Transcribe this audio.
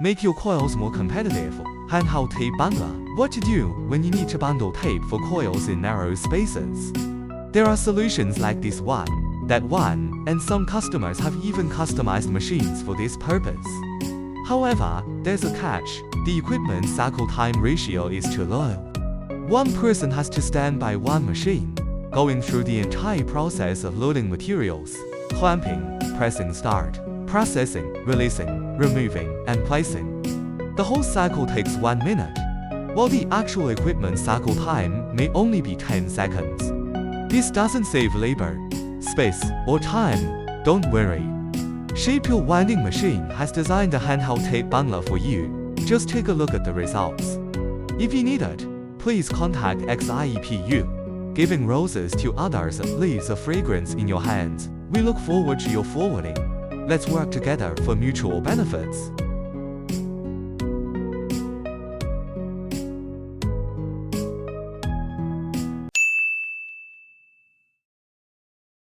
Make your coils more competitive. Handheld tape bundler. What to do when you need to bundle tape for coils in narrow spaces? There are solutions like this one, that one, and some customers have even customized machines for this purpose. However, there's a catch. The equipment cycle time ratio is too low. One person has to stand by one machine, going through the entire process of loading materials, clamping, pressing start, processing, releasing, removing, and placing. The whole cycle takes 1 minute, while the actual equipment cycle time may only be 10 seconds. This doesn't save labor, space, or time. Don't worry. Shape Your Winding Machine has designed a handheld tape bundler for you. Just take a look at the results. If you need it, please contact XIEPU. Giving roses to others leaves a fragrance in your hands. We look forward to your forwarding. Let's work together for mutual benefits.